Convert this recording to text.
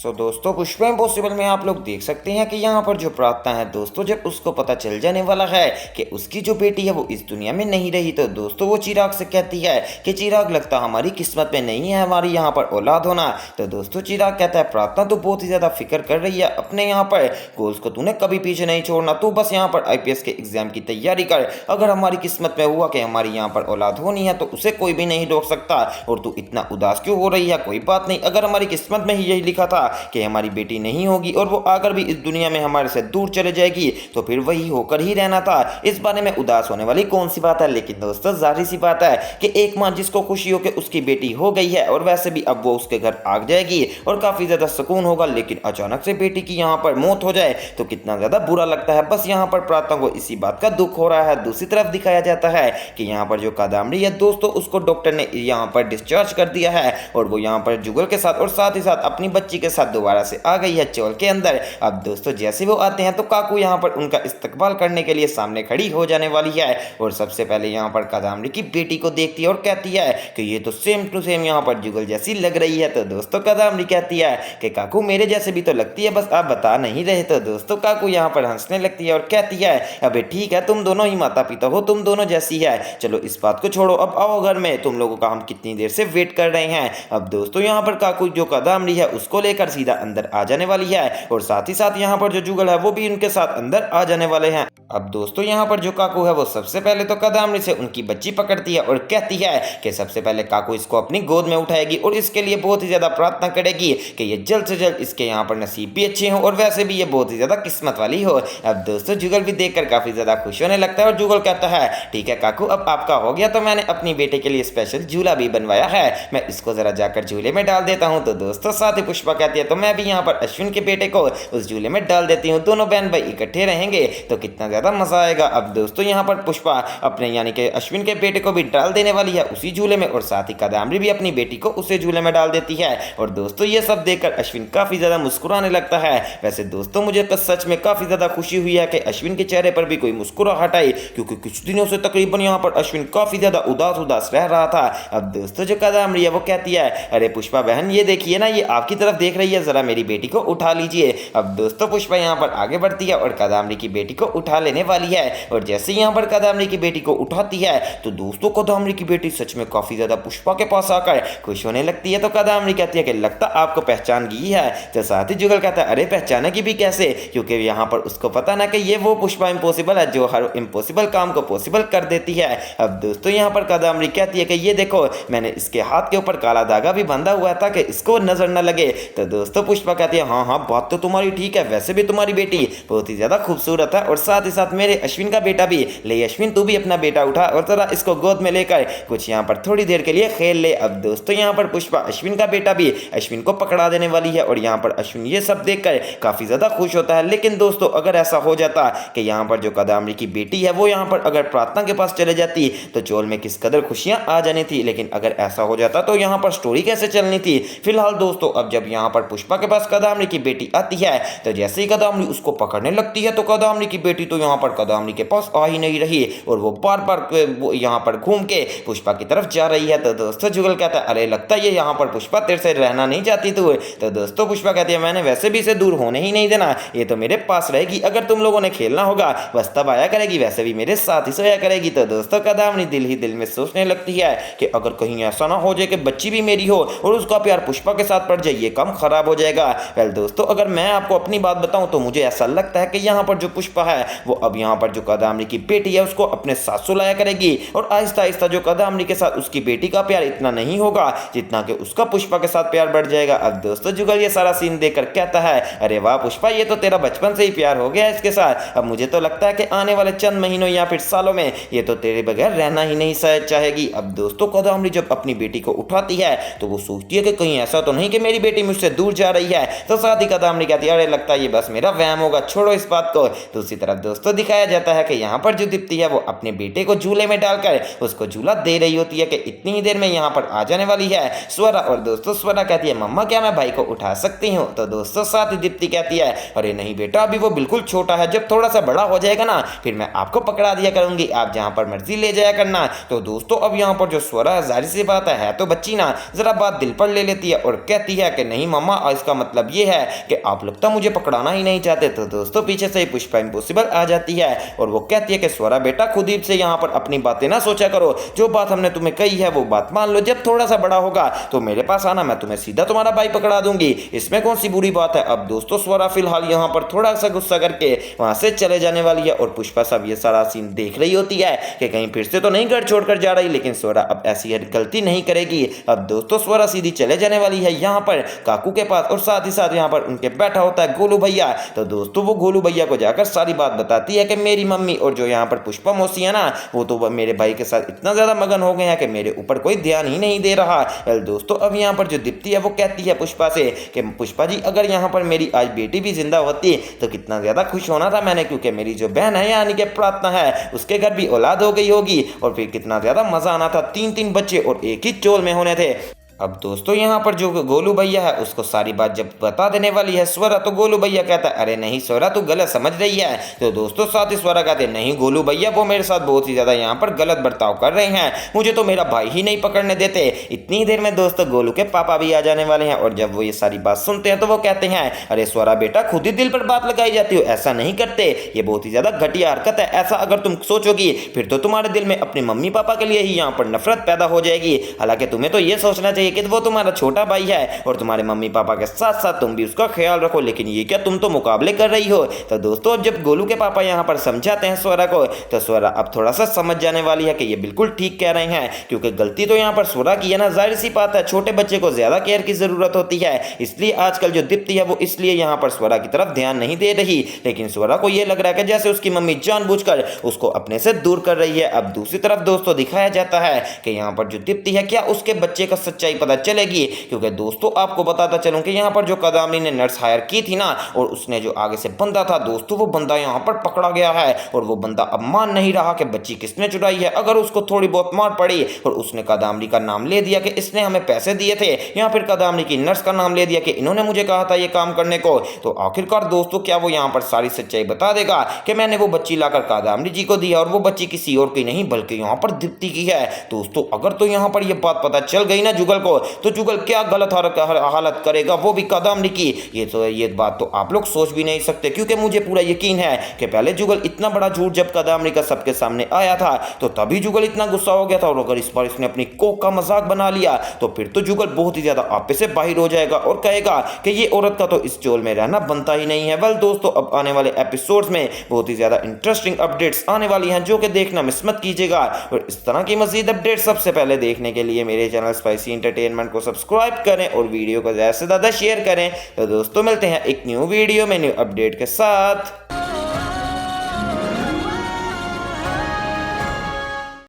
दोस्तों पुष्पा इम्पॉसिबल में आप लोग देख सकते हैं कि यहाँ पर जो प्रार्थना है दोस्तों, जब उसको पता चल जाने वाला है कि उसकी जो बेटी है वो इस दुनिया में नहीं रही, तो दोस्तों वो चिराग से कहती है कि चिराग लगता हमारी किस्मत में नहीं है हमारी यहाँ पर औलाद होना। तो दोस्तों चिराग कहता है प्रार्थना तो बहुत ही ज़्यादा फिक्र कर रही है अपने यहाँ पर गोल्स को, तूने कभी पीछे नहीं छोड़ना, तू बस यहाँ पर IPS के एग्जाम की तैयारी कर। अगर हमारी किस्मत में हुआ कि हमारी यहाँ पर औलाद होनी है तो उसे कोई भी नहीं रोक सकता। और तू इतना उदास क्यों हो रही है? कोई बात नहीं, अगर हमारी किस्मत में ही यही लिखा था कि हमारी बेटी नहीं होगी और वो आकर भी इस दुनिया में हमारे से दूर चले जाएगी तो फिर वही होकर ही रहना था। इस बारे में उदास होने वाली कौन सी बात है? लेकिन दोस्तों जाहिर सी बात है कि एक माँ जिसको खुशी हो कि उसकी बेटी हो गई है और वैसे भी अब वो उसके घर आ जाएगी और काफी ज्यादा सुकून होगा, लेकिन अचानक से बेटी की यहाँ पर मौत हो जाए तो कितना ज्यादा बुरा लगता है। बस यहाँ पर प्रार्थना को इसी बात का दुख हो रहा है। दूसरी तरफ दिखाया जाता है कि यहाँ पर जो कादम्बरी है दोस्तों, उसको डॉक्टर ने यहाँ पर डिस्चार्ज कर दिया है और वो यहाँ पर जुगल के साथ और साथ ही साथ अपनी बच्ची के साथ दोबारा से आ गई है चौल के अंदर। अब दोस्तों जैसे वो आते हैं तो काकू यहाँ पर उनका इस्तकबाल करने के लिए सामने खड़ी हो जाने वाली है और सबसे पहले यहाँ पर कादम्बरी की बेटी को देखती है और कहती है कि ये तो सेम टू सेम यहाँ पर जुगल जैसी लग रही है। तो दोस्तों कादम्बरी कहती है कि काकू मेरे जैसे भी तो लगती है, बस आप बता नहीं रहे। तो दोस्तों काकू यहाँ पर हंसने लगती है और कहती है अबे ठीक है, तुम दोनों ही माता पिता हो, तुम दोनों जैसी है, चलो इस बात को छोड़ो, अब आओ घर में, तुम लोगों का हम कितनी देर से वेट कर रहे हैं। अब दोस्तों यहाँ पर काकू जो कादम्बरी है उसको लेकर सीधा अंदर आ जाने वाली है और साथ ही साथ यहाँ पर जो जुगल है वो भी उनके साथ अंदर आ जाने वाले हैं। अब दोस्तों यहाँ पर जो काकू है वो सबसे पहले तो कादम्बरी से उनकी बच्ची पकड़ती है और कहती है कि सबसे पहले काकू इसको अपनी गोद में उठाएगी और इसके लिए बहुत ही ज्यादा प्रार्थना करेगी कि ये जल्द से जल्द इसके यहाँ पर नसीब भी अच्छे हो और वैसे भी ये बहुत ही ज्यादा किस्मत वाली हो। अब दोस्तों जुगल भी देखकर काफी ज्यादा खुश होने लगता है और जुगल कहता है ठीक है काकू, अब आपका हो गया तो मैंने अपनी बेटे के लिए स्पेशल झूला भी बनवाया है, मैं इसको जरा जाकर झूले में डाल देता हूँ। तो दोस्तों साथ ही पुष्पा कहती है तो मैं भी यहाँ पर अश्विन के बेटे को उस झूले में डाल देती हूँ, दोनों बहन भाई इकट्ठे रहेंगे तो कितना ज्यादा मजा आएगा। अब दोस्तों यहाँ पर पुष्पा अपने यानी कि अश्विन के बेटे को भी डाल देने वाली है उसी झूले में और साथ ही कादम्बरी भी अपनी बेटी को उसी झूले में डाल देती है और दोस्तों ये सब देखकर अश्विन काफी ज्यादा मुस्कुराने लगता है। वैसे दोस्तों मुझे सच में काफी ज्यादा खुशी हुई है कि अश्विन के चेहरे पर भी कोई मुस्कुराहट आई, क्योंकि कुछ दिनों से तकरीबन यहाँ पर अश्विन काफी ज्यादा उदास उदास रह रहा था। अब दोस्तों जो कादम्बरी है वो कहती है अरे पुष्पा बहन ये देखिए ना, ये आपकी तरफ देख रही है, जरा मेरी बेटी को उठा लीजिए। अब दोस्तों पुष्पा यहाँ पर आगे बढ़ती है और कादम्बरी की बेटी को उठा लेने वाली है और जैसे यहाँ पर कादम्बरी की बेटी को उठाती है तो दोस्तों कादम्बरी की बेटी सच में काफी ज्यादा पुष्पा के पास आकर खुश होने लगती है। तो कादम्बरी कहती है कि लगता आपको पहचान गई है। तो साथ ही जुगल कहता है अरे पहचाने की भी कैसे, क्योंकि यहाँ पर उसको पता ना कि ये वो पुष्पा इम्पॉसिबल है जो हर इम्पॉसिबल काम को पॉसिबल कर देती है। अब दोस्तों यहाँ पर कादम्बरी कहती है कि ये देखो मैंने इसके हाथ के ऊपर काला धागा भी बंधा हुआ था कि इसको नजर न लगे। तो दोस्तों पुष्पा कहती है हाँ हाँ बात तो तुम्हारी ठीक है, वैसे भी तुम्हारी बेटी बहुत ही ज्यादा खूबसूरत है और साथ ही साथ मेरे अश्विन का बेटा भी, ले अश्विन तू भी अपना बेटा उठा और जरा इसको गोद में लेकर कुछ यहाँ पर थोड़ी देर के लिए खेल ले। अब दोस्तों यहाँ पर पुष्पा अश्विन का बेटा भी अश्विन को पकड़ा देने वाली है और यहाँ पर अश्विन ये सब देखकर काफी ज्यादा खुश होता है। लेकिन दोस्तों अगर ऐसा हो जाता कि यहाँ पर जो कादम्बरी की बेटी है वो यहाँ पर अगर प्रार्थना के पास चले जाती तो चोल में किस कदर खुशियां आ जानी थी, लेकिन अगर ऐसा हो जाता तो यहाँ पर स्टोरी कैसे चलनी थी। फिलहाल दोस्तों अब जब यहाँ पर पुष्पा के पास कादम्बरी की बेटी आती है तो जैसे ही कादम्बरी उसको पकड़ने लगती है तो कादम्बरी की बेटी तो यहाँ पर कादम्बरी के पास आ ही नहीं रही और वो बार बार यहाँ पर घूम के पुष्पा की तरफ जा रही है। तो दोस्तों जुगल कहता है अरे लगता है ये यहाँ पर पुष्पा तेरे से रहना नहीं चाहती तू। तो दोस्तों पुष्पा कहती है मैंने वैसे भी इसे दूर होने ही नहीं देना, ये तो मेरे पास रहेगी, अगर तुम लोगों ने खेलना होगा बस तब आया करेगी, वैसे भी मेरे साथ ही सोया करेगी। तो दोस्तों कादम्बरी दिल ही दिल में सोचने लगती है कि अगर कहीं ऐसा ना हो जाए कि बच्ची भी मेरी हो और उसका प्यार पुष्पा के साथ पड़ जाए, ये काम खराब हो जाएगा। वेल दोस्तों अगर मैं आपको अपनी बात बताऊं तो मुझे ऐसा लगता है कि यहाँ पर जो पुष्पा है वो अब यहाँ पर जो कादम्बरी की बेटी है उसको अपने साथ सुलाया करेगी और आहिस्ता आहिस्ता जो कादम्बरी के साथ उसकी बेटी का प्यार इतना नहीं होगा जितना कि उसका पुष्पा के साथ प्यार बढ़ जाएगा। अब दोस्तों जुगल ये सारा सीन देखकर कहता है अरे वाह पुष्पा, ये तो तेरा बचपन से ही प्यार हो गया इसके साथ, अब मुझे तो लगता है कि आने वाले चंद महीनों या फिर सालों में ये तो तेरे बगैर रहना ही नहीं चाहेगी। अब दोस्तों कादम्बरी जब अपनी बेटी को उठाती है तो वो सोचती है कि कहीं ऐसा तो नहीं कि मेरी बेटी मुझसे दूर जा रही है। तो साथ ही कादम्बरी कहती है अरे लगता है ये बस मेरा वहम होगा, छोड़ो इस बात को। दूसरी तरफ दोस्तों दिखाया जाता है कि यहाँ पर जो दीप्ति है वो अपने बेटे को झूले में डालकर उसको झूला दे रही होती है कि इतनी ही देर में यहाँ पर आ जाने वाली है स्वरा। और दोस्तों स्वरा कहती है मम्मा क्या मैं भाई को उठा सकती हूँ। तो दोस्तों साथ ही दीप्ति कहती है अरे नहीं बेटा, अभी वो बिल्कुल छोटा है, जब थोड़ा सा बड़ा हो जाएगा ना फिर मैं आपको पकड़ा दिया करूंगी, आप जहाँ पर मर्जी ले जाया करना। तो दोस्तों अब यहाँ पर जो स्वरा है जाहिर सी बात है तो बच्ची ना जरा बात दिल पर ले लेती है और कहती है कि नहीं मम्मा मामा इसका मतलब ये है कि आप लोग तो मुझे पकड़ाना ही नहीं चाहते। तो दोस्तों पीछे से ही पुष्पा इम्पॉसिबल आ जाती है और वो कहती है कि स्वरा बेटा खुद ही से यहाँ पर अपनी बातें ना सोचा करो, जो बात हमने तुम्हें कही है वो बात मान लो, जब थोड़ा सा बड़ा होगा तो मेरे पास आना, मैं तुम्हें सीधा तुम्हारा भाई पकड़ा दूंगी, इसमें कौन सी बुरी बात है। अब दोस्तों स्वरा फिलहाल यहाँ पर थोड़ा सा गुस्सा करके वहां से चले जाने वाली है और पुष्पा सब ये सारा सीन देख रही होती है कि कहीं फिर से तो नहीं घर छोड़कर जा रही, लेकिन स्वरा अब ऐसी गलती नहीं करेगी। अब दोस्तों स्वरा सीधी चले जाने वाली है यहाँ पर काकू के पास और साथ ही साथ यहाँ पर उनके बैठा होता है गोलू भैया। तो दोस्तों वो गोलू भैया को जाकर सारी बात बताती है कि मेरी मम्मी और जो यहाँ पर पुष्पा मौसी है ना, वो तो मेरे भाई के साथ इतना ज्यादा मगन हो गए हैं कि मेरे ऊपर कोई ध्यान ही नहीं दे रहा। दोस्तों अब यहाँ पर जो दीप्ति है वो कहती है पुष्पा से कि पुष्पा जी अगर यहाँ पर मेरी आज बेटी भी जिंदा होती तो कितना ज्यादा खुश होना था मैंने, क्योंकि मेरी जो बहन है यानी कि प्रार्थना है उसके घर भी औलाद हो गई होगी और फिर कितना ज्यादा मजा आना था, 3-3 बच्चे और एक ही चोल में होने थे। अब दोस्तों यहाँ पर जो गोलू भैया है उसको सारी बात जब बता देने वाली है स्वरा, तो गोलू भैया कहता है अरे नहीं स्वरा तू गलत समझ रही है। तो दोस्तों साथ ही स्वरा कहते नहीं गोलू भैया वो मेरे साथ बहुत ही ज्यादा यहाँ पर गलत बर्ताव कर रहे हैं, मुझे तो मेरा भाई ही नहीं पकड़ने देते। इतनी देर में दोस्तों गोलू के पापा भी आ जाने वाले हैं और जब वो ये सारी बात सुनते हैं तो वो कहते हैं अरे स्वरा बेटा खुद ही दिल पर बात लगाई जाती हो, ऐसा नहीं करते, ये बहुत ही ज्यादा घटिया हरकत है, ऐसा अगर तुम सोचोगी फिर तो तुम्हारे दिल में अपने मम्मी पापा के लिए ही यहाँ पर नफरत पैदा हो जाएगी। हालांकि तुम्हें तो ये सोचना चाहिए कि वो तुम्हारा छोटा भाई है और तुम्हारे मम्मी पापा के साथ साथ तुम भी उसका ख्याल रखो, लेकिन ये क्या तुम तो मुकाबले कर रही हो। तो दोस्तों जब गोलू के पापा यहाँ पर समझाते हैं स्वरा को तो स्वरा अब थोड़ा सा समझ जाने वाली है कि ये बिल्कुल ठीक कह रहे हैं, क्योंकि गलती तो यहाँ पर स्वरा की है ना, जाहिर सी बात है छोटे बच्चे को ज्यादा केयर की जरूरत होती है, इसलिए आजकल जो दीप्ति है वो इसलिए यहाँ पर स्वरा की तरफ ध्यान नहीं दे रही, लेकिन स्वरा को ये लग रहा है कि जैसे उसकी मम्मी जानबूझकर उसको अपने से दूर कर रही है। अब दूसरी तरफ दोस्तों दिखाया जाता है कि यहाँ पर जो दीप्ति है क्या उसके बच्चे का सच्चाई पता चलेगी, क्योंकि दोस्तों आपको बताता चलूं कि यहाँ पर जो कदामनी ने नर्स हायर की थी ना और उसने जो आगे से बंदा था दोस्तों वो बंदा यहाँ पर पकड़ा गया है और वो बंदा अब मान नहीं रहा कि बच्ची किसने चुराई है। अगर उसको थोड़ी बहुत मार पड़ी और उसने कदामनी का नाम ले दिया कि इसने हमें पैसे दिए थे या फिर कदामनी की नर्स का नाम ले दिया कि इन्होंने मुझे कहा था ये काम करने को, तो आखिरकार दोस्तों क्या वो यहाँ पर सारी सच्चाई बता देगा कि मैंने वो बच्ची लाकर कदामनी जी को दिया और वो बच्ची किसी और की नहीं बल्कि यहाँ पर दीप्ति की है। दोस्तों अगर तो यहाँ पर ये बात पता चल गई ना जुगल को, तो जुगल क्या गलत हालत करेगा, वो भी कदामनी की। ये बात तो आप लोग सोच भी नहीं सकते, क्योंकि मुझे पूरा यकीन है कि पहले जुगल इतना बड़ा झूठ जब कदामनी का सबके सामने आया था तो तभी जुगल इतना गुस्सा हो गया था, और अगर इस बार इसने अपनी कोक का मजाक बना लिया तो फिर तो जुगल बहुत ही ज्यादा आपे से बाहर हो जाएगा और कहेगा कि ये औरत का तो इस चोल में रहना बनता ही नहीं है। वेल दोस्तों अब आने वाले एपिसोड्स में बहुत ही ज्यादा इंटरेस्टिंग अपडेट्स आने वाली हैं जो कि देखना मिस मत कीजिएगा, और इस तरह की मजीद अपडेट सबसे पहले देखने के लिए मेरे चैनल स्पाइसी एंटरटेनमेंट को सब्सक्राइब करें और वीडियो को ज़्यादा से ज़्यादा शेयर करें। तो दोस्तों मिलते हैं एक न्यू वीडियो में न्यू अपडेट के साथ।